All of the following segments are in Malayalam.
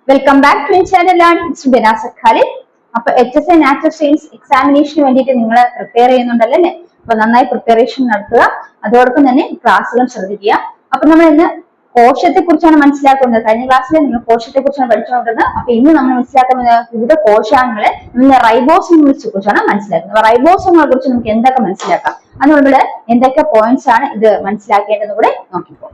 Welcome back to channel learning student Khalid. അപ്പൊ HSC നാച്ചുറൽ സയൻസ് എക്സാമിനേഷന് വേണ്ടിയിട്ട് നിങ്ങൾ പ്രിപ്പയർ ചെയ്യുന്നുണ്ടല്ലോ അല്ലെ? അപ്പൊ നന്നായി പ്രിപ്പറേഷൻ നടത്തുക, അതോടൊപ്പം തന്നെ ക്ലാസ്സുകൾ ശ്രദ്ധിക്കുക. അപ്പൊ നമ്മൾ ഇന്ന് കോശത്തെ കുറിച്ചാണ് മനസ്സിലാക്കുന്നത്. കഴിഞ്ഞ ക്ലാസ്സിൽ നിങ്ങൾ കോശത്തെ കുറിച്ചാണ് പഠിച്ചുകൊണ്ടിരുന്നത്. അപ്പൊ ഇന്ന് നമ്മൾ മനസ്സിലാക്കുന്ന വിവിധ കോശാംഗങ്ങളെ റൈബോസോമുകളെ കുറിച്ചാണ് മനസ്സിലാക്കുന്നത്. റൈബോസോമുകളെ കുറിച്ച് നമുക്ക് എന്തൊക്കെ മനസ്സിലാക്കാം, അത് നമ്മൾ എന്തൊക്കെ പോയിന്റ്സ് ആണ് ഇത് മനസ്സിലാക്കേണ്ടത് കൂടെ നോക്കിപ്പോ.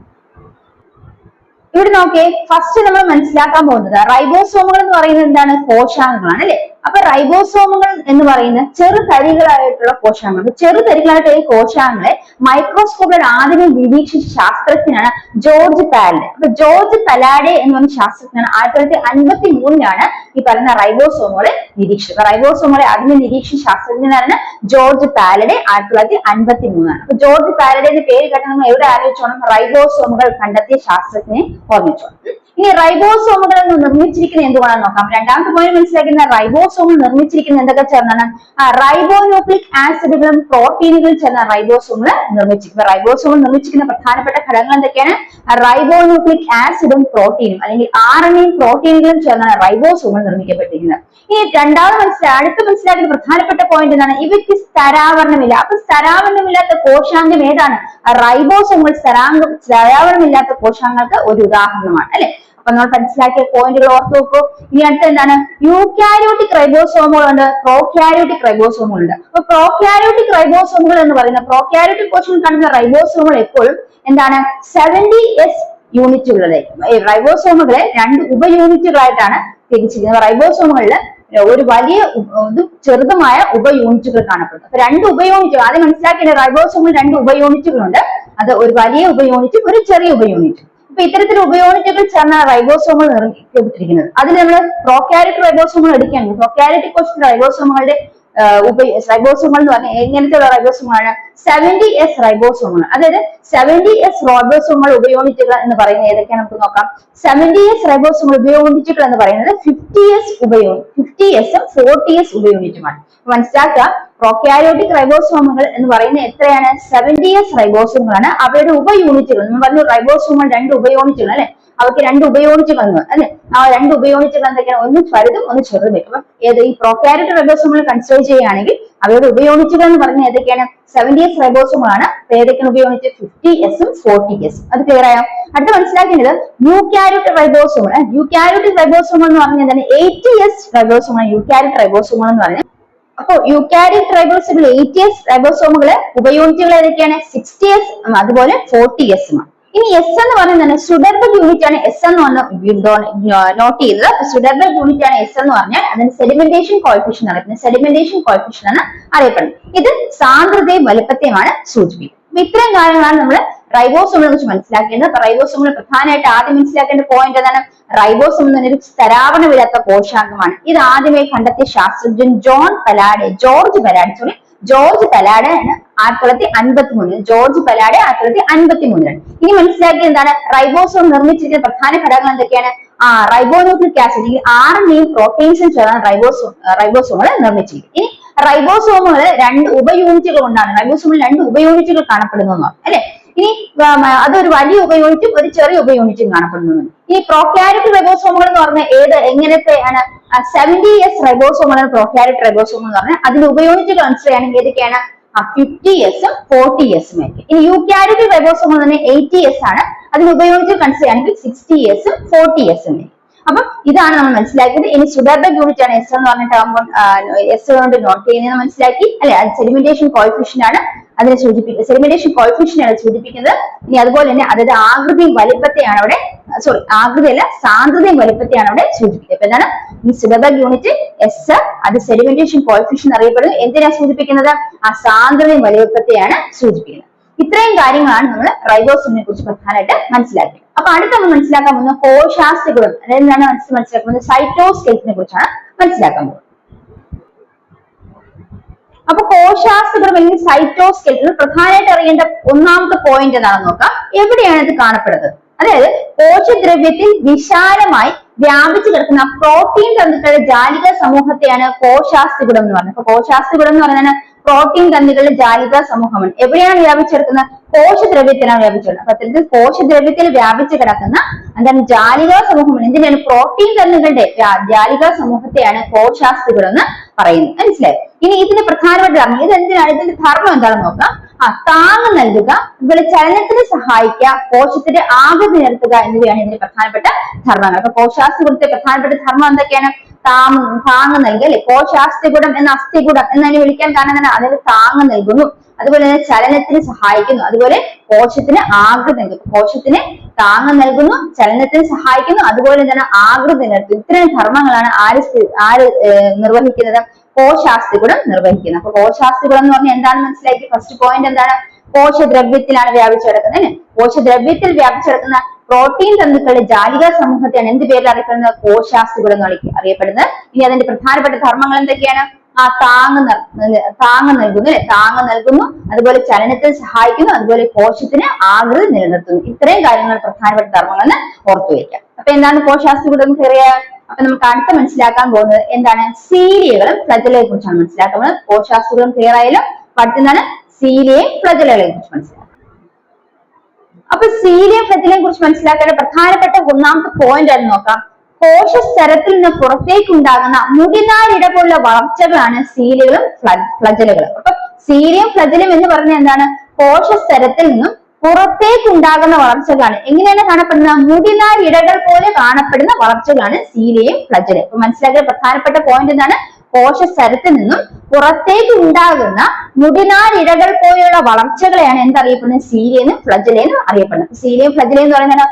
ഇവിടെ നോക്കിയേ, ഫസ്റ്റ് നമ്മൾ മനസ്സിലാക്കാൻ പോകുന്നത് റൈബോസോമുകൾ എന്ന് പറയുന്നത് എന്താണ്? കോശാംഗങ്ങളാണ് അല്ലെ? അപ്പൊ റൈബോസോമുകൾ എന്ന് പറയുന്ന ചെറുതരികളായിട്ടുള്ള കോശാംഗങ്ങൾ. ചെറുതരികളായിട്ട് ഈ കോശാംഗങ്ങളെ മൈക്രോസ്കോപ്പിലൂടെ ആദ്യമേ നിരീക്ഷിച്ച ശാസ്ത്രജ്ഞനാണ് ജോർജ് പാലഡെ. അപ്പൊ ജോർജ് പലാഡെ എന്ന് പറഞ്ഞ ശാസ്ത്രജ്ഞനാണ് 1953 ഈ പറയുന്ന റൈബോസോമുകളെ നിരീക്ഷിച്ചത്. റൈബോസോമുകളെ ആദ്യമേ നിരീക്ഷിച്ച ശാസ്ത്രജ്ഞനാണ് ജോർജ് പാലഡെ. 1953. അപ്പൊ ജോർജ് പാലഡെ പേര് കേട്ടാൽ നമ്മൾ എവിടെ ആലോചിച്ചോണം? റൈബോസോമുകൾ കണ്ടെത്തിയ ശാസ്ത്രജ്ഞനെ ഓർമ്മിച്ചോണം. ഇനി റൈബോസോമുകൾ നിർമ്മിച്ചിരിക്കുന്നത് എന്തുകൊണ്ടാണ് നോക്കാം. രണ്ടാമത്തെ പോയിന്റ് മനസ്സിലാക്കുന്ന റൈബോസോമുകൾ നിർമ്മിച്ചിരിക്കുന്നത് എന്തൊക്കെ ചേർന്നാണ്? റൈബോന്യൂക്ലിക് ആസിഡുകളും പ്രോട്ടീനുകളും ചേർന്ന റൈബോസോമുകൾ നിർമ്മിച്ചിരിക്കുന്നത്. റൈബോസോമുകൾ നിർമ്മിച്ചിരിക്കുന്ന പ്രധാനപ്പെട്ട ഘടകങ്ങൾ എന്തൊക്കെയാണ്? റൈബോന്യൂക്ലിക് ആസിഡും പ്രോട്ടീനും അല്ലെങ്കിൽ RNAയും പ്രോട്ടീനുകളും ചേർന്നാണ് റൈബോസോമുകൾ നിർമ്മിക്കപ്പെട്ടിരിക്കുന്നത്. ഇനി അടുത്ത് മനസ്സിലാക്കുന്ന പ്രധാനപ്പെട്ട പോയിന്റ് എന്താണ്? ഇവയ്ക്ക് സ്ഥരാവരണമില്ല. അപ്പൊ സ്ഥരാവരണമില്ലാത്ത കോശാംഗം ഏതാണ്? റൈബോസോമുകൾ സ്ഥരാവരണമില്ലാത്ത കോശാംഗങ്ങൾക്ക് ഒരു ഉദാഹരണമാണ് അല്ലെ? അപ്പൊ നമ്മൾ മനസ്സിലാക്കിയ പോയിന്റുകൾ ഓർത്ത് നോക്കൂ. ഇനി അടുത്ത എന്താണ്? യൂക്കാരിയോട്ടിക് റൈബോസോമുകളുണ്ട്, പ്രോക്യാരിയോട്ടിക് റൈബോസോമുകളുണ്ട്. അപ്പൊ പ്രോക്യാരിയോട്ടിക് റൈബോസോമുകൾ എന്ന് പറയുന്ന പ്രോക്യാരിയോട്ടിക് കോശങ്ങൾ കാണുന്ന റൈബോസോമുകൾ എപ്പോഴും എന്താണ്? 70S യൂണിറ്റുകളിലേക്ക് റൈബോസോമുകളെ 2 ഉപയൂണിറ്റുകളായിട്ടാണ് തിരിച്ചിരിക്കുന്നത്. റൈബോസോമുകളിൽ ഒരു വലിയ ചെറുതുമായ ഉപയൂണിറ്റുകൾ കാണപ്പെടുന്നു. അപ്പൊ 2 ഉപയൂണിറ്റുകൾ ആദ്യം മനസ്സിലാക്കേണ്ട. റൈബോസോമിൽ 2 ഉപയൂണിറ്റുകളുണ്ട്. അത് ഒരു വലിയ ഉപയൂണിറ്റും ഒരു ചെറിയ ഉപയൂണിറ്റും. അപ്പൊ ഇത്തരത്തിൽ ഉപയൂണിറ്റുകൾ ചേർന്ന റൈബോസോമുകൾ നിർമ്മിക്കപ്പെട്ടിരിക്കുന്നത്. അതിൽ നമ്മൾ പ്രോക്യാരിയോട്ടിക് റൈബോസോമുകൾ എടുക്കുകയാണെങ്കിൽ പ്രോക്യാരിയോട്ടിക് കോശത്തിലെ റൈബോസോമുകളുടെ റൈബോസോമുകൾ എന്ന് പറഞ്ഞാൽ എങ്ങനത്തെയുള്ള റൈബോസോമുകളാണ്? 70S റൈബോസോമുകൾ. അതായത് 70S റൈബോസോമുകൾ ഉപയൂണിറ്റുകൾ എന്ന് പറയുന്നത് ഏതൊക്കെയാണ് നമുക്ക് നോക്കാം. 70S റൈബോസോമുകൾ ഉപയൂണിറ്റുകൾ എന്ന് പറയുന്നത് 50S ഉം 40S ഉപയൂണിറ്റുമാണ്. മനസ്സിലാക്കുക, പ്രോക്യാരിയോട്ടിക് റൈബോസോമുകൾ എന്ന് പറയുന്നത് എത്രയാണ്? 70S റൈബോസോമുകളാണ്. അവയുടെ ഉപയൂണിറ്റുകൾ നമ്മൾ പറഞ്ഞു, റൈബോസോമുകൾ 2 ഉപയൂണിറ്റുകൾ അല്ലെ? അവർക്ക് 2 ഉപയൂണിറ്റുകൾ അല്ലെ? ആ 2 ഉപയൂണിറ്റുകൾ എന്തൊക്കെയാണ്? ഒന്ന് വലുതും ഒന്ന് ചെറുതും. അപ്പൊ ഈ പ്രോക്യാരിയോട്ടിക് റൈബോസോമുകൾ കൺസിഡർ ചെയ്യുകയാണെങ്കിൽ അവയുടെ ഉപയൂണിറ്റുകൾ എന്ന് പറയുന്നത് ഏതൊക്കെയാണ്? 70S റൈബോസോമുകളാണ്. ഏതൊക്കെയാണ് ഉപയൂണിറ്റ്? 50S ഉം 40S. അത് ക്ലിയർ ആയോ? അടുത്ത മനസ്സിലാക്കേണ്ടത് യൂക്കാരിയോട്ടിക് റൈബോസോമുകൾ. യൂക്കാരിയോട്ടിക് റൈബോസോമുകൾ എന്ന് പറഞ്ഞാൽ എന്താണ്? 80S റൈബോസോമുകൾ യൂക്കാരിയോട്ടിക് റൈബോസോമുകൾ എന്ന് പറയുന്നത്. അപ്പൊ യൂക്കാരിയോട്ടിക് റൈബോസോമുകൾ 80S റൈബോസോമുകളെ ഉപയൂണിറ്റുകൾ ഏതൊക്കെയാണ്? 60S അതുപോലെ 40S ആണ്. ഇനി S എന്ന് പറയുന്നത് സുഡർബർഗ് യൂണിറ്റ് ആണ്. S എന്ന് നോട്ട് ചെയ്തത്. സുഡർബർഗ് യൂണിറ്റ് ആണ് S എന്ന് പറഞ്ഞാൽ അതിന് സെഡിമെന്റേഷൻ കോഎഫിഷ്യന്റ് അറിയപ്പെടുന്നത്. സെഡിമെന്റേഷൻ കോഎഫിഷ്യന്റ് ആണ് അറിയപ്പെടുന്നത്. ഇത് സാന്ദ്രതയും വലുപ്പത്തെയുമാണ് സൂചിപ്പിക്കുന്നത്. അപ്പൊ ഇത്തരം കാര്യങ്ങളാണ് നമ്മൾ റൈബോസോമുകളെ കുറിച്ച് മനസ്സിലാക്കേണ്ടത്. അപ്പൊ റൈബോസോമുകൾ പ്രധാനമായിട്ട് ആദ്യം മനസ്സിലാക്കേണ്ട പോയിന്റ് എന്താണ്? റൈബോസോം എന്ന് പറഞ്ഞൊരു സ്ഥരാവരണമില്ലാത്ത കോശാംഗമാണ്. ഇത് ആദ്യമേ കണ്ടെത്തിയ ശാസ്ത്രജ്ഞൻ ജോർജ് പലാഡെ ആണ് 1953. ജോർജ് പലാഡെ 1953. ഇനി മനസ്സിലാക്കിയത് എന്താണ്? റൈബോസോം നിർമ്മിച്ചിരിക്കുന്ന പ്രധാന ഘടകങ്ങൾ എന്തൊക്കെയാണ്? റൈബോന്യൂക്ലിക് ആസിഡ് RNAയും പ്രോട്ടീൻസും ചേർന്നാണ് റൈബോസോമുകൾ നിർമ്മിച്ചിരിക്കുന്നത്. ഇനി റൈബോസോമുകൾ 2 ഉപയൂണിറ്റുകൾ കൊണ്ടാണ്. റൈബോസോമിൽ 2 ഉപയൂണിറ്റുകൾ കാണപ്പെടുന്നു അല്ലെ? ഇനി അതൊരു വലിയ ഉപയൂണിറ്റും ഒരു ചെറിയ ഉപയൂണിറ്റും കാണപ്പെടുന്നു. ഈ പ്രോക്യാരിയോട്ടിക് റൈബോസോമുകൾ എന്ന് പറഞ്ഞാൽ എങ്ങനത്തെയാണ്? 70S റൈബോസോമുകളാണ് പ്രോക്യാരിയോട്ടിക് റൈബോസോമുകൾ എന്ന് പറഞ്ഞാൽ. അതിന്റെ ഉപയൂണിറ്റുകൾ കൺസിഡർ ചെയ്യുകയാണെങ്കിൽ ഏതൊക്കെയാണ്? 50S ഉം 40S ഉം ആയിരിക്കും. ഇനി യൂക്കാരിയോട്ടിക് റൈബോസോമുകൾ തന്നെ 80S ആണ്. അതിന്റെ ഉപയൂണിറ്റുകൾ കൺസിഡർ ചെയ്യുകയാണെങ്കിൽ 60S ഉം 40S ഉം ആയിരിക്കും. അപ്പൊ ഇതാണ് നമ്മൾ മനസ്സിലാക്കിയത്. ഇനി സുഡർബർഗ് യൂണിറ്റ് ആണ് S എന്ന് പറഞ്ഞിട്ട് S കൊണ്ട് നോട്ട് ചെയ്യുന്നത് മനസ്സിലാക്കി അല്ലെ? അത് സെഡിമെന്റേഷൻ കോഎഫിഷ്യന്റ് ആണ് അതിനെ സൂചിപ്പിക്കുന്നത്. സെഡിമെന്റേഷൻ കോഎഫിഷ്യന്റ് ആണ് സൂചിപ്പിക്കുന്നത്. ഇനി അതുപോലെ തന്നെ അതായത് ആകൃതിയും വലിപ്പത്തെയാണ് അവിടെ ആകൃതിയല്ല സാന്ദ്രതയും വലിപ്പത്തെയാണ് അവിടെ സൂചിപ്പിക്കുന്നത്. അപ്പൊ എന്താണ് ഈ സുഡർബർഗ് യൂണിറ്റ് S? അത് സെഡിമെന്റേഷൻ കോഎഫിഷ്യന്റ് അറിയപ്പെടുന്നത്. എന്തിനാ സൂചിപ്പിക്കുന്നത്? ആ സാന്ദ്രതയും വലിപ്പത്തെയാണ് സൂചിപ്പിക്കുന്നത്. ഇത്രയും കാര്യങ്ങളാണ് നമ്മൾ റൈബോസോമിനെ കുറിച്ച് പ്രധാനമായിട്ട് മനസ്സിലാക്കിയത്. അപ്പൊ അടുത്ത നമ്മൾ മനസ്സിലാക്കാൻ പോകുന്ന കോശാസ്ഥികളും അതായത് മനസ്സിലാക്കുന്നത് സൈറ്റോസ്കെൽറ്റിനെ കുറിച്ചാണ് മനസ്സിലാക്കാൻ പോകുന്നത്. അപ്പൊ കോശാസ്ഥികളും അല്ലെങ്കിൽ സൈറ്റോസ്കെൽറ്റിൽ പ്രധാനമായിട്ട് അറിയേണ്ട ഒന്നാമത്തെ പോയിന്റ് എന്താണെന്ന് നോക്കാം. എവിടെയാണ് ഇത് കാണപ്പെടുന്നത്? അതായത് കോശദ്രവ്യത്തിൽ വിശാലമായി വ്യാപിച്ചു കിടക്കുന്ന പ്രോട്ടീൻ തന്തുക്കളുടെ ജാലിക സമൂഹത്തെയാണ് കോശാസ്ഥികുടം എന്ന് പറയുന്നത്. അപ്പൊ കോശാസ്ഥികുടം എന്ന് പറയുന്നത് പ്രോട്ടീൻ തന്തുകളുടെ ജാലിക സമൂഹമാണ്. എവിടെയാണ് വ്യാപിച്ചെടുക്കുന്നത്? കോശദ്രവ്യത്തിലാണ് വ്യാപിച്ചെടുക്കുന്നത്. അപ്പൊ അത്തരത്തിൽ കോശദ്രവ്യത്തിൽ വ്യാപിച്ചു കിടക്കുന്ന എന്താണ് ജാലികാ സമൂഹമാണ്. എന്തിനാണ്? പ്രോട്ടീൻ തന്തുകളുടെ ജാലികാ സമൂഹത്തെയാണ് കോശാസ്ഥികൾ എന്ന് പറയുന്നത്. മനസ്സിലായി? ഇനി ഇതിന്റെ പ്രധാനപ്പെട്ട ധർമ്മം, ഇത് എന്തിനാണ്? ഇതിന്റെ ധർമ്മം എന്താണെന്ന് നോക്കാം. താങ്ങ് നൽകുക, അതുപോലെ ചലനത്തിന് സഹായിക്കുക, കോശത്തിന്റെ ആകൃതി നിർത്തുക എന്നിവയാണ് ഇതിന്റെ പ്രധാനപ്പെട്ട ധർമ്മങ്ങൾ. അപ്പൊ കോശാസ്ഥികുടത്തെ പ്രധാനപ്പെട്ട ധർമ്മം എന്തൊക്കെയാണ്? താങ്ങ് നൽകുക അല്ലെ. കോശാസ്ഥികുടം എന്ന അസ്ഥികുടം എന്നതിനെ വിളിക്കാൻ കാരണം തന്നെ അതിന് താങ്ങ് നൽകുന്നു, അതുപോലെ തന്നെ ചലനത്തിന് സഹായിക്കുന്നു, അതുപോലെ കോശത്തിന് ആകൃതി നൽകുന്നു. കോശത്തിന് താങ്ങ് നൽകുന്നു, ചലനത്തിന് സഹായിക്കുന്നു, അതുപോലെ തന്നെ ആകൃതി നിർത്തുന്നു. ഇത്രയും ധർമ്മങ്ങളാണ് ആര് നിർവഹിക്കുന്നത്? കോശാസ്ഥികുടം നിർവഹിക്കുന്നത്. അപ്പൊ കോശാസ്ഥികുടം എന്ന് പറഞ്ഞാൽ എന്താണെന്ന് മനസ്സിലാക്കി. ഫസ്റ്റ് പോയിന്റ് എന്താണ്? കോശദ്രവ്യത്തിലാണ് വ്യാപിച്ചു കിടക്കുന്നത് അല്ലെ. കോശദ്രവ്യത്തിൽ വ്യാപിച്ചു കിടക്കുന്ന പ്രോട്ടീൻ തന്തുക്കളുടെ ജാലികാ സമൂഹത്തെയാണ് എന്ത് പേരിൽ അറിയപ്പെടുന്നത്? കോശാസ്ഥികുടം എന്ന് അറിയപ്പെടുന്നത്. ഇനി അതിന്റെ പ്രധാനപ്പെട്ട ധർമ്മങ്ങൾ എന്തൊക്കെയാണ്? താങ്ങ് നൽകുന്നു അല്ലെ. താങ്ങ് നൽകുന്നു, അതുപോലെ ചലനത്തിൽ സഹായിക്കുന്നു, അതുപോലെ കോശത്തിന് ആകൃതി നിലനിർത്തുന്നു. ഇത്രയും കാര്യങ്ങൾ പ്രധാനപ്പെട്ട ധർമ്മങ്ങളെന്ന് ഓർത്തു വയ്ക്കാം. അപ്പൊ എന്താണ് കോശാസ്ഥികുടം? ചെറിയ അപ്പൊ നമുക്ക് അടുത്ത മനസ്സിലാക്കാൻ പോകുന്നത് എന്താണ്? സീലിയകളും ഫ്ലജലയെ കുറിച്ചാണ് മനസ്സിലാക്കുന്നത്. കോശാസ്ഥികുടം ക്ലിയർ ആയാലും അടുത്താണ് സീലിയയും ഫ്ലജലകളെ കുറിച്ച് മനസ്സിലാക്കാം. അപ്പൊ സീലിയം ഫ്ലജലയെ കുറിച്ച് മനസ്സിലാക്കേണ്ട പ്രധാനപ്പെട്ട ഒന്നാമത്തെ പോയിന്റ് ആയിരുന്നു നോക്കാം. കോശസ്തരത്തിൽ നിന്ന് പുറത്തേക്ക് ഉണ്ടാകുന്ന മുടിനാരിട പോലുള്ള വളർച്ചകളാണ് സീലിയകളും ഫ്ലജലുകളും. അപ്പൊ സീലിയം ഫ്ലജലം എന്ന് പറഞ്ഞാൽ എന്താണ്? കോശസ്തരത്തിൽ നിന്നും പുറത്തേക്ക് ഉണ്ടാകുന്ന വളർച്ചകളാണ്. എങ്ങനെയാണ് കാണപ്പെടുന്നത്? മുടിനാരിടകൾ പോലെ കാണപ്പെടുന്ന വളർച്ചകളാണ് സീലിയം ഫ്ലജലം. അപ്പൊ മനസ്സിലാക്കിയ പ്രധാനപ്പെട്ട പോയിന്റ് എന്താണ്? കോശസ്തരത്തിൽ നിന്നും പുറത്തേക്ക് ഉണ്ടാകുന്ന മുടിനാരിടകൾ പോലെയുള്ള വളർച്ചകളെയാണ് എന്തറിയപ്പെടുന്നത്? സീലിയെന്നും ഫ്ലജലയെന്നും അറിയപ്പെടുന്നത്. സീലിയം ഫ്ലജല എന്ന് പറയുന്നത്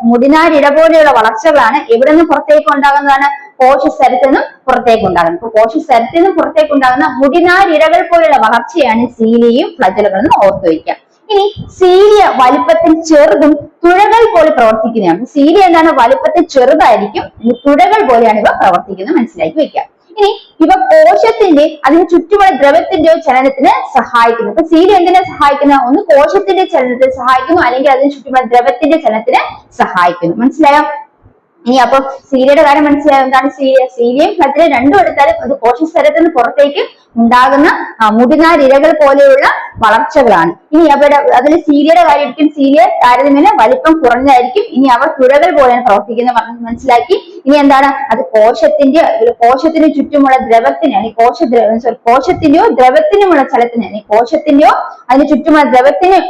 മുടിനാരിട പോലെയുള്ള വളർച്ചകളാണ് എവിടെ നിന്ന് പുറത്തേക്ക് ഉണ്ടാകുന്നതാണ്? കോശസ്തരത്തിൽ നിന്നും പുറത്തേക്ക് ഉണ്ടാകുന്നത്. അപ്പൊ കോശസ്തരത്തിൽ നിന്നും പുറത്തേക്ക് ഉണ്ടാകുന്ന മുടിനാരിടകൾ പോലെയുള്ള വളർച്ചയാണ് സീലിയും ഫ്ലജലുകൾ എന്ന് ഓർത്തു വയ്ക്കാം. ഇനി സീലിയ വലിപ്പത്തിൽ ചെറുതും തുഴകൾ പോലെ പ്രവർത്തിക്കുന്നതാണ്. സീലിയ എന്താണ്? വലിപ്പത്തിൽ ചെറുതായിരിക്കും, തുഴകൾ പോലെയാണ് ഇവ പ്രവർത്തിക്കുന്നത്. മനസ്സിലാക്കി വെക്കാം. ഇനി ഇവ കോശത്തിന്റെ അതിന് ചുറ്റുമുള്ള ദ്രവത്തിന്റെയോ ചലനത്തിന് സഹായിക്കുന്നു. അപ്പൊ സീലിയ എന്തിനെ സഹായിക്കുന്ന? ഒന്ന് കോശത്തിന്റെ ചലനത്തിന് സഹായിക്കുന്നു, അല്ലെങ്കിൽ അതിന് ചുറ്റുമുള്ള ദ്രവത്തിന്റെ ചലനത്തിന് സഹായിക്കുന്നു. മനസ്സിലായോ? ഇനി അപ്പൊ സീലിയയുടെ കാര്യം മനസ്സിലായോ? എന്താണ് സീലിയം ഫ്ലജലം രണ്ടും എടുത്താലും അത് കോശസ്തരത്തിൽ നിന്ന് പുറത്തേക്ക് ഉണ്ടാകുന്ന മുടിനാരിഴകൾ പോലെയുള്ള വളർച്ചകളാണ്. ഇനി അവിടെ അതിൽ സീലിയയുടെ കാര്യമായിരിക്കും. സീലിയ താരതമ്യേന വലിപ്പം കുറഞ്ഞതായിരിക്കും. ഇനി അവ തുഴകൾ പോലെയാണ് പ്രവർത്തിക്കുന്നത് മനസ്സിലാക്കി. ഇനി എന്താണ്? അത് കോശത്തിന് ചുറ്റുമുള്ള ദ്രവത്തിന് കോശത്തിന്റെയോ ദ്രവത്തിനുമുള്ള ചലനത്തിന് കോശത്തിന്റെയോ അതിന് ചുറ്റുമുള്ള ദ്രവത്തിന്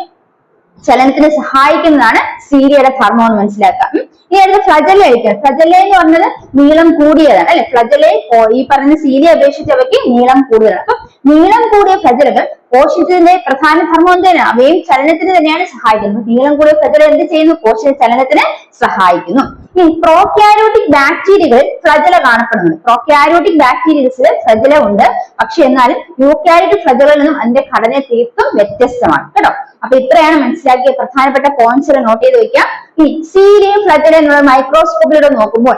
ചലനത്തിന് സഹായിക്കുന്നതാണ് സീലിയയുടെ ധർമ്മം എന്ന് മനസ്സിലാക്കാം. ഇനി അടുത്ത ഫ്ലജല ആയിരിക്കും. ഫ്ലജല എന്ന് പറഞ്ഞത് നീളം കൂടിയതാണ് അല്ലെ. ഫ്ലജലെ ഈ പറഞ്ഞ സീലിയെ അപേക്ഷിച്ച് അവയ്ക്ക് നീളം കൂടുതലാണ്. അപ്പൊ നീളം കൂടിയ ഫ്ലജലകൾ കോശത്തിന്റെ പ്രധാന ധർമ്മം എന്താണ്? അവയും ചലനത്തിന് തന്നെയാണ് സഹായിക്കുന്നത്. നീളം കൂടിയ ഫ്ലജല എന്ത് ചെയ്യുന്നു? കോശ ചലനത്തിന് സഹായിക്കുന്നു. ഈ പ്രോക്യാരിയോട്ടിക് ബാക്ടീരിയകളിൽ ഫ്ലജല കാണപ്പെടുന്നുണ്ട്. പ്രോക്യാരിയോട്ടിക് ബാക്ടീരിയസിൽ ഫ്ലജല ഉണ്ട്. പക്ഷെ എന്നാലും യൂക്യാരിയോട്ടിക് ഫ്ലജലകളിൽ നിന്നും അതിന്റെ ഘടന തീർത്തും വ്യത്യസ്തമാണ് കേട്ടോ. അപ്പൊ ഇത്രയാണ് മനസ്സിലാക്കിയ പ്രധാനപ്പെട്ട പോയിന്റ്സ് നോട്ട് ചെയ്ത് വെക്കാം. ഈ സീലിയം ഫ്ലജല എന്നുള്ള മൈക്രോസ്കോപ്പിലൂടെ നോക്കുമ്പോൾ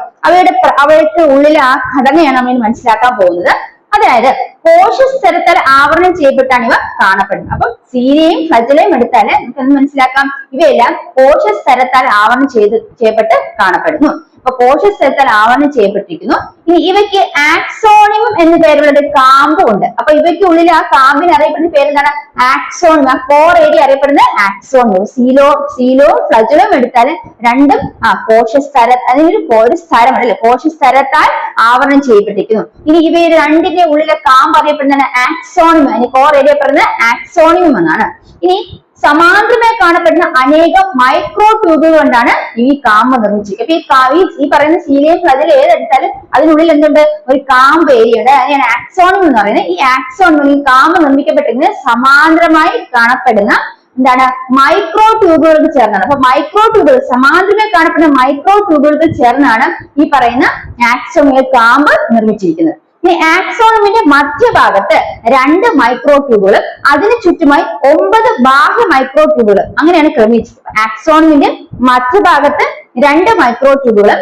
അവയ്ക്ക് ഉള്ളിലെ ആ ഘടനയാണ് നമ്മൾ മനസ്സിലാക്കാൻ പോകുന്നത്. അതായത് കോശസ്തരത്താൽ ആവരണം ചെയ്യപ്പെട്ടാണ് ഇവ കാണപ്പെടുന്നത്. അപ്പം സീലിയയും ഫ്ലജലയും എടുത്താല് നമുക്ക് മനസ്സിലാക്കാം ഇവയെല്ലാം കോശസ്തരത്താൽ ആവരണം ചെയ്യപ്പെട്ട് കാണപ്പെടുന്നു. അപ്പൊ കോശസ്തരത്താൽ ആവരണം ചെയ്യപ്പെട്ടിരിക്കുന്നു. ഇനി ഇവയ്ക്ക് ആക്സോണിയം എന്ന പേരുള്ള ഒരു കാമ്പും ഉണ്ട്. അപ്പൊ ഇവയ്ക്ക് ഉള്ളിൽ ആ കാമ്പിന് അറിയപ്പെടുന്ന പേര് എന്താണ്? ആക്സോണിയം. ആ കോർ ഏരിയ അറിയപ്പെടുന്നത് ആക്സോണിയം. സീലോ ഫ്ലജലവും എടുത്താൽ രണ്ടും അതിനൊരു ഒരു സ്ഥലമാണ് അല്ലെ. കോശസ്തരത്താൽ ആവരണം ചെയ്യപ്പെട്ടിരിക്കുന്നു. ഇനി ഇവ രണ്ടിന്റെ ഉള്ളിലെ കാമ്പ് അറിയപ്പെടുന്നതാണ് ആക്സോണിയം. അതിന് കോർ ഏരിയ പറയുന്നത് ആക്സോണിയം എന്നാണ്. ഇനി സമാന്തരമായി കാണപ്പെടുന്ന അനേകം മൈക്രോ ട്യൂബുകൾ കൊണ്ടാണ് ഈ കാമ്പ് നിർമ്മിച്ചിരിക്കുന്നത്. അപ്പൊ ഈ പറയുന്ന സീലിയം ഫ്ലജല ഏതെടുത്താലും അതിനുള്ളിൽ എന്തുണ്ട്? ഒരു കാമ്പ് ഏരിയ ഉണ്ട്. അതിനാണ് ആക്സോണിയം എന്ന് പറയുന്നത്. ഈ ആക്സോണിയം ഈ കാമ്പ് നിർമ്മിക്കപ്പെട്ടിരിക്കുന്നത് സമാന്തരമായി കാണപ്പെടുന്ന എന്താണ്? മൈക്രോ ട്യൂബുകൾക്ക് ചേർന്നാണ്. അപ്പൊ മൈക്രോ ട്യൂബുകൾ സമാന്തരമായി കാണപ്പെടുന്ന മൈക്രോ ട്യൂബുകൾക്ക് ചേർന്നാണ് ഈ പറയുന്ന ആക്സോണിയം കാമ്പ് നിർമ്മിച്ചിരിക്കുന്നത്. ഈ ആക്സോണിയമിന്റെ മധ്യഭാഗത്ത് 2 മൈക്രോ ട്യൂബുകളും അതിന് ചുറ്റുമായി 9 ബാഹ്യ മൈക്രോ ട്യൂബുകൾ അങ്ങനെയാണ് ക്രമീകരിച്ചത്. ആക്സോണിയമിന്റെ മധ്യഭാഗത്ത് 2 മൈക്രോ ട്യൂബുകളും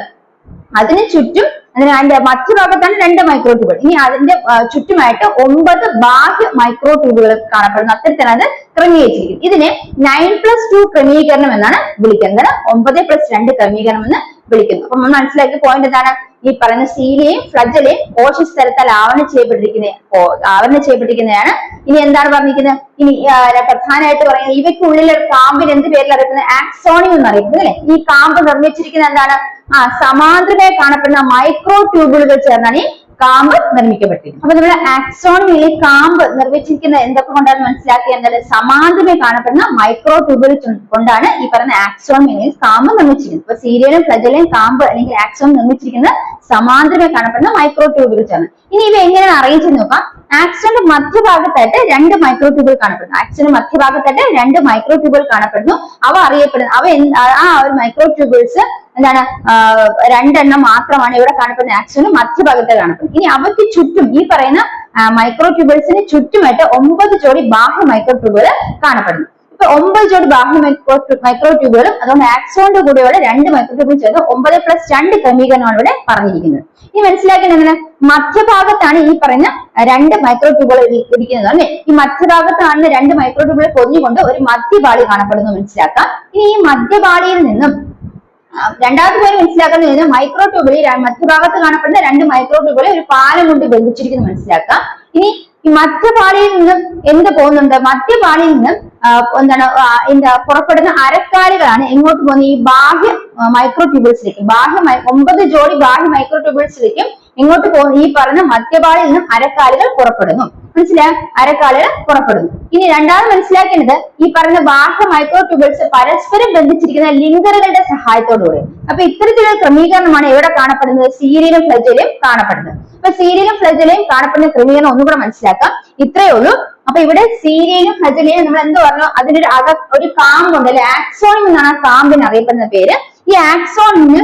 അതിന് ചുറ്റും അതിന്റെ മധ്യഭാഗത്താണ് 2 മൈക്രോ ട്യൂബുകൾ. ഇനി അതിന്റെ ചുറ്റുമായിട്ട് 9 ബാഹ്യ മൈക്രോ ട്യൂബുകൾ കാണപ്പെടുന്നു. അത്തരത്തിലാണ് ക്രമീകരിച്ചിരിക്കുന്നത്. ഇതിനെ 9+2 ക്രമീകരണം എന്നാണ് വിളിക്കുന്നത്. 9+2 ക്രമീകരണം എന്ന് വിളിക്കുന്നു. അപ്പൊ നമ്മൾ മനസ്സിലാക്കിയ പോയിന്റ് എന്താണ്? ഈ ഈ പറയുന്ന സീലിയയും ഫ്ലജലയും കോശസ്ഥലത്താൽ ആവരണം ചെയ്യപ്പെട്ടിരിക്കുന്നതാണ്. ഇനി എന്താണ് പറഞ്ഞിരിക്കുന്നത്? ഇനി പ്രധാനമായിട്ട് പറയുന്നത് ഇവയ്ക്കുള്ളിലെ കാമ്പിന് എന്ത് പേരിൽ അറിയപ്പെടുന്നത്? ആക്സോണിയം എന്ന് അറിയപ്പെടുന്നത് അല്ലെ. ഈ കാമ്പ് നിർമ്മിച്ചിരിക്കുന്നത് എന്താണ്? സമാന്തരമായി കാണപ്പെടുന്ന മൈക്രോ ട്യൂബുകൾ ചേർന്നാണ് ഈ കാമ്പ് നിർമ്മിക്കപ്പെട്ടിരിക്കുന്നത്. അപ്പൊ നമ്മുടെ ആക്സോണിയയിലെ കാമ്പ് നിർമ്മിച്ചിരിക്കുന്ന എന്തൊക്കെ കൊണ്ടാണ് മനസ്സിലാക്കിയത്? എന്താണ്? സമാന്തരമായി കാണപ്പെടുന്ന മൈക്രോ ട്യൂബുകൾ കൊണ്ടാണ് ഈ പറയുന്ന ആക്സോണിയയിൽ കാമ്പ് നിർമ്മിച്ചിരിക്കുന്നത്. ഇപ്പൊ സീരിയലും ഫ്ലജലയും കാമ്പ് അല്ലെങ്കിൽ ആക്സോൺ നിർമ്മിച്ചിരിക്കുന്ന സമാന്തരമായി കാണപ്പെടുന്ന മൈക്രോ ട്യൂബുകൾ ചേർന്ന്. ഇനി ഇവ എങ്ങനെയാണ് അറേഞ്ച് ചെയ്ത് നോക്കാം. ആക്സോണിന്റെ മധ്യഭാഗത്തായിട്ട് 2 മൈക്രോ ട്യൂബുകൾ കാണപ്പെടുന്നു. ആക്സോണിന്റെ മധ്യഭാഗത്തായിട്ട് 2 മൈക്രോ ട്യൂബുകൾ കാണപ്പെടുന്നു. അവ ആ ഒരു മൈക്രോ ട്യൂബുൾസ് എന്താണ്? 2 എണ്ണം മാത്രമാണ് ഇവിടെ കാണപ്പെടുന്ന ആക്സോണിന്റെ മധ്യഭാഗത്ത് കാണപ്പെടുന്നത്. ഇനി അവയ്ക്ക് ചുറ്റും ഈ പറയുന്ന മൈക്രോ ട്യൂബുൾസിന് ചുറ്റുമായിട്ട് 9 ജോഡി ബാഹ്യ മൈക്രോ ട്യൂബുകൾ കാണപ്പെടുന്നു. ഇപ്പൊ 9 ജോഡി ബാഹ്യ മൈക്രോ ട്യൂബുകളും അതുകൊണ്ട് ആക്സോണിന്റെ കൂടെയുള്ള 2 മൈക്രോ ട്യൂബുകൾ ചേർന്ന് 9+2 ക്രമീകരണമാണ് ഇവിടെ പറഞ്ഞിരിക്കുന്നത്. ഇനി മനസ്സിലാക്കേണ്ടത് എങ്ങനെ? മധ്യഭാഗത്താണ് ഈ പറയുന്ന 2 മൈക്രോ ട്യൂബുകൾ ഇരിക്കുന്നത് അല്ലെ. ഈ മധ്യഭാഗത്താണ് 2 മൈക്രോ ട്യൂബുകൾ പൊതിഞ്ഞുകൊണ്ട് ഒരു മധ്യപാളി കാണപ്പെടുന്നു മനസ്സിലാക്കാം. ഇനി ഈ മധ്യപാളിയിൽ നിന്നും രണ്ടാമത്തെ പേര് മനസ്സിലാക്കുന്നത് മൈക്രോ ട്യൂബുകളിൽ മധ്യഭാഗത്ത് കാണപ്പെടുന്ന 2 മൈക്രോ ട്യൂബുകളെ ഒരു പാലം കൊണ്ട് ബന്ധിച്ചിരിക്കുന്നു മനസ്സിലാക്കാം. ഇനി ഈ മധ്യപാളിയിൽ നിന്നും എന്ത് പോകുന്നുണ്ട്? മധ്യപാളിയിൽ നിന്നും പുറപ്പെടുന്ന അരക്കാലുകളാണ് എങ്ങോട്ട് പോകുന്നത്? ഈ ബാഹ്യ മൈക്രോ ട്യൂബുൾസിലേക്ക് 9 ജോഡി ബാഹ്യ മൈക്രോ ട്യൂബുൾസിലേക്കും എങ്ങോട്ട് പോകുന്നു? ഈ പറഞ്ഞ മധ്യപാളിയിൽ നിന്നും അരക്കാലുകൾ പുറപ്പെടുന്നു. മനസ്സിലായോ? അരക്കാലുകൾ പുറപ്പെടുന്നു. ഇനി രണ്ടാമത് മനസ്സിലാക്കേണ്ടത് ഈ പറഞ്ഞ ബാഹ്യ മൈക്രോ ട്യൂബുൾസ് പരസ്പരം ബന്ധിച്ചിരിക്കുന്ന ലിങ്കറുകളുടെ സഹായത്തോടുകൂടി. അപ്പൊ ഇത്തരത്തിലുള്ള ക്രമീകരണമാണ് എവിടെ കാണപ്പെടുന്നത്? സീരിയലും ഫ്ലജലയും കാണപ്പെടുന്നത്. അപ്പൊ സീരിയലും ഫ്ലജലയും കാണപ്പെടുന്ന ക്രമീകരണം ഒന്നുകൂടെ മനസ്സിലാക്കാം. ഇത്രയേ ഉള്ളൂ. അപ്പൊ ഇവിടെ സീരിയലും ഫ്ലജലയും നമ്മൾ എന്ത് പറഞ്ഞു? അതിന്റെ ഒരു കാമ്പുണ്ട് അല്ലെ. ആക്സോണിയം എന്നാണ് ആ കാമ്പിന് അറിയപ്പെടുന്ന പേര്. ഈ ആക്സോണിന്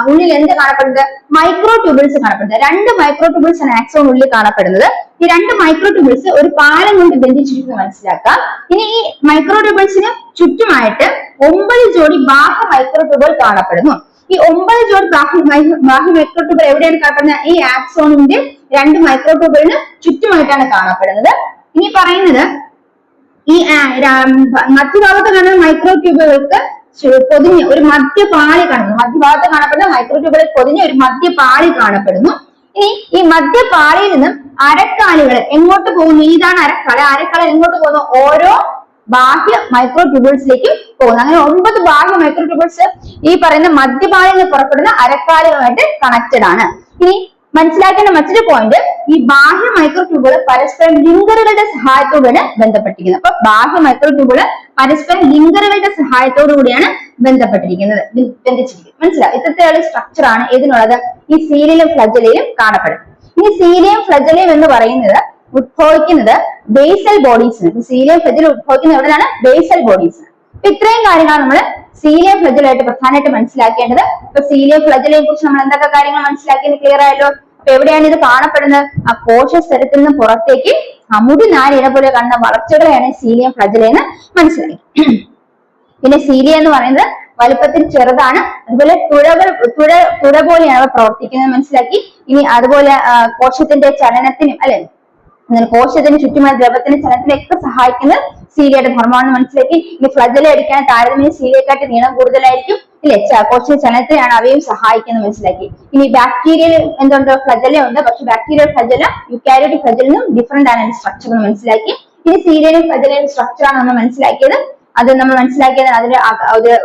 ഉള്ളിൽ എന്ത് കാണപ്പെടുന്നത്? മൈക്രോ ട്യൂബിൾസ് കാണപ്പെടുന്നത്. 2 മൈക്രോ ട്യൂബിൾസ് ആണ് ആക്സോൺ ഉള്ളിൽ കാണപ്പെടുന്നത്. ഈ 2 മൈക്രോ ട്യൂബിൾസ് ഒരു പാലം കൊണ്ട് ബന്ധിച്ചിരിക്കുന്നത് മനസ്സിലാക്കാം. ഇനി ഈ മൈക്രോ ട്യൂബിൾസിന് ചുറ്റുമായിട്ട് 9 ജോഡി ബാഹ്യ മൈക്രോ ട്യൂബുകൾ കാണപ്പെടുന്നു. ഈ 9 ജോഡി ബാഹ്യ മൈക്രോ ട്യൂബുകൾ എവിടെയാണ് കാണപ്പെടുന്നത്? ഈ ആക്സോണിന്റെ 2 മൈക്രോ ട്യൂബുകളിന് ചുറ്റുമായിട്ടാണ് കാണപ്പെടുന്നത്. ഇനി പറയുന്നത് ഈ മധ്യഭാഗത്ത് കാണുന്ന മൈക്രോ ട്യൂബുകൾക്ക് പൊതിഞ്ഞ് ഒരു മധ്യപാളി കാണുന്നു. മധ്യഭാഗത്ത് കാണപ്പെടുന്ന മൈക്രോ ട്യൂബുകളിൽ പൊതിഞ്ഞ് ഒരു മധ്യപാളി കാണപ്പെടുന്നു. ഇനി ഈ മധ്യപാളിയിൽ നിന്നും അരക്കാലുകൾ എങ്ങോട്ട് പോകുന്നു? ഇതാണ് അരക്കാല. അരക്കാല എങ്ങോട്ട് പോകുന്നു? ഓരോ ബാഹ്യ മൈക്രോ ട്യൂബുൾസിലേക്കും പോകുന്നു. അങ്ങനെ 9 ബാഹ്യ മൈക്രോ ട്യൂബുൾസ് ഈ പറയുന്ന മധ്യപാളിയിൽ നിന്ന് പുറപ്പെടുന്ന അരക്കാലുകളുമായിട്ട് കണക്റ്റഡ് ആണ്. ഇനി മനസ്സിലാക്കേണ്ട മറ്റൊരു പോയിന്റ്, ഈ ബാഹ്യ മൈക്രോ ട്യൂബുകൾ പരസ്പരം ലിങ്കറുകളുടെ സഹായത്തോടെയാണ് ബന്ധപ്പെട്ടിരിക്കുന്നത്. അപ്പൊ ബാഹ്യ മൈക്രോ ട്യൂബുകൾ പരസ്പരം ലിങ്കറുകളുടെ സഹായത്തോടു കൂടിയാണ് ബന്ധിച്ചിരിക്കുന്നത്. മനസ്സിലാവും? ഇത്തരത്തിലുള്ള സ്ട്രക്ചർ ആണ് ഇതിനുള്ളത്. ഈ സീലിയലും ഫ്ലജലയിലും കാണപ്പെടുന്നത്. ഈ സീലിയം ഫ്ലജലയും എന്ന് പറയുന്നത് ഉദ്ഭവിക്കുന്നത് ബേസൽ ബോഡീസ്. സീലിയം ഫ്ലജലം ഉദ്ഭവിക്കുന്നത് എവിടെയാണ്? Basal bodies. ഇത്രയും കാര്യങ്ങളാണ് നമ്മൾ സീലിയം ഫ്ലജലായിട്ട് പ്രധാനമായിട്ട് മനസ്സിലാക്കേണ്ടത്. ഇപ്പൊ സീലിയം ഫ്ലജലയെ കുറിച്ച് നമ്മൾ എന്തൊക്കെ കാര്യങ്ങൾ മനസ്സിലാക്കിയത് ക്ലിയർ ആയല്ലോ. അപ്പൊ എവിടെയാണ് ഇത് കാണപ്പെടുന്നത്? ആ കോശസ്ഥലത്തിൽ നിന്ന് പുറത്തേക്ക് മുടി നാരിന പോലെ കാണുന്ന വളർച്ചകളെയാണ് സീലിയം ഫ്ലജല എന്ന് മനസ്സിലാക്കി. പിന്നെ സീലിയ എന്ന് പറയുന്നത് വലുപ്പത്തിൽ ചെറുതാണ്. അതുപോലെ തുഴ പോലെയാണ് അവ പ്രവർത്തിക്കുന്നത് മനസ്സിലാക്കി. ഇനി അതുപോലെ കോശത്തിന്റെ ചലനത്തിനും അല്ലെ കോശത്തിന് ചുറ്റുമുള്ള ദ്രവത്തിന്റെ ചലനത്തിനൊക്കെ സഹായിക്കുന്നത് സീലിയയുടെ ധർമ്മമാണെന്ന് മനസ്സിലാക്കി. ഇനി ഫ്ലജല അടിക്കാൻ താരതമ്യം സീലിയക്കാട്ട് നീളം കൂടുതലായിരിക്കും ഇല്ലേ. കോശ ചലനത്തിനാണ് അവയും സഹായിക്കുന്നത് മനസ്സിലാക്കി. ഇനി ബാക്ടീരിയയിൽ എന്തുണ്ട്? ഫ്ലജല ഉണ്ട്. പക്ഷെ ബാക്ടീരിയൽ ഫ്ലജല യൂക്കാരിയോട്ടിക് ഫ്ലജലിനും ഡിഫറെന്റ് ആണ് അതിന്റെ സ്ട്രക്ചർ മനസ്സിലാക്കി. ഇനി സീലിയലും ഫ്ലജലയും സ്ട്രക്ചർ ആണ് നമ്മൾ മനസ്സിലാക്കിയത്. അത് നമ്മൾ മനസ്സിലാക്കിയത് അതിൽ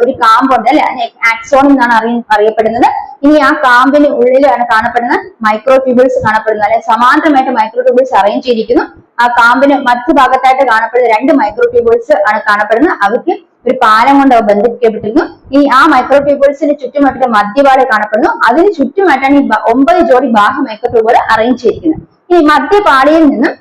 ഒരു കാമ്പുണ്ട് അല്ലെ. അതിന് ആക്സോൺ എന്നാണ് അറിയപ്പെടുന്നത്. ഇനി ആ കാമ്പിന് ഉള്ളിലാണ് കാണപ്പെടുന്ന മൈക്രോ ട്യൂബിൾസ് കാണപ്പെടുന്നത് അല്ലെ. സമാന്തരമായിട്ട് മൈക്രോ ട്യൂബിൾസ് അറേഞ്ച് ചെയ്തിരിക്കുന്നു. ആ കാമ്പിന് മധ്യഭാഗത്തായിട്ട് കാണപ്പെടുന്ന 2 മൈക്രോ ട്യൂബിൾസ് ആണ് കാണപ്പെടുന്നത്. അവയ്ക്ക് ഒരു പാലം കൊണ്ട് ബന്ധിപ്പിക്കപ്പെട്ടിരിക്കുന്നു. ഇനി ആ മൈക്രോ ട്യൂബിൾസിന് ചുറ്റുമായിട്ട് മധ്യപാളി കാണപ്പെടുന്നു. അതിന് ചുറ്റുമായിട്ടാണ് ഈ 9 ജോഡി ബാഹ്യ മൈക്രോ ട്യൂബുകൾ അറേഞ്ച് ചെയ്തിരിക്കുന്നത്. ഈ മധ്യപാളിയിൽ നിന്നും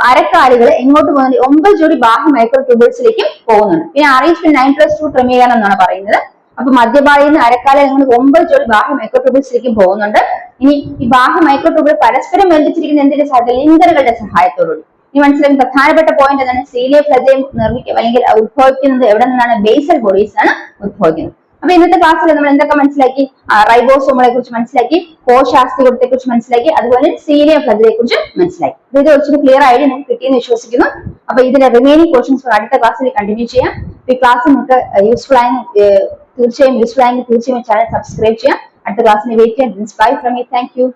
അരക്കാലുകൾ എങ്ങോട്ട് പോകുന്നുണ്ട്? 9 ജോഡി ബാഹ്യ മൈക്രോ ട്യൂബിൾസിലേക്ക് പോകുന്നുണ്ട്. പിന്നെ അറേഞ്ച്മെന്റ് 9+2 ക്രമീകരണം എന്നാണ് പറയുന്നത്. അപ്പൊ മധ്യപാളിയിൽ നിന്ന് അരക്കാലുകൾ 9 ജോഡി ബാഹ്യ മൈക്രോ ട്യൂബിൾസിലേക്ക് പോകുന്നുണ്ട്. ഇനി ഈ ബാഹ്യ മൈക്രോ ട്യൂബുകൾ പരസ്പരം ബന്ധിച്ചിരിക്കുന്ന എന്തിന്റെ സഹായത്തിൽ? ലിങ്കറുകളുടെ സഹായത്തോടുകൂടി. ഇനി മനസ്സിലാക്കുന്ന പ്രധാനപ്പെട്ട പോയിന്റ് എന്താണ്? സീലിയം ഫ്ലജലയും നിർമ്മിക്കുക അല്ലെങ്കിൽ ഉദ്ഭവിക്കുന്നത് എവിടെ നിന്നാണ്? ബേസൽ ബോഡീസ് ആണ് ഉദ്ഭവിക്കുന്നത്. അപ്പൊ ഇന്നത്തെ ക്ലാസ്സിൽ നമ്മൾ എന്തൊക്കെ മനസ്സിലാക്കി? റൈബോസോമുകളെ കുറിച്ച് മനസ്സിലാക്കി, കോശാസ്ഥികൂടത്തെ കുറിച്ച് മനസ്സിലാക്കി, അതുപോലെ സീലിയം ഫ്ലജലയെ കുറിച്ച് മനസ്സിലാക്കി. ഇത് കുറച്ചുകൂടി ക്ലിയർ ആയിട്ട് നിങ്ങൾക്ക് കിട്ടിയെന്ന് വിശ്വസിക്കുന്നു. അപ്പൊ ഇതിന്റെ റിമൈനിങ് പോർഷൻസ് അടുത്ത ക്ലാസ്സിൽ കണ്ടിന്യൂ ചെയ്യാം. ഈ ക്ലാസ് നിങ്ങൾക്ക് യൂസ്ഫുൾ ആയെങ്കിൽ തീർച്ചയായും ചാനൽ സബ്സ്ക്രൈബ് ചെയ്യാം. അടുത്ത ക്ലാസ്സിന് വെയിറ്റ് ചെയ്യാൻ. Bye from me. Thank you.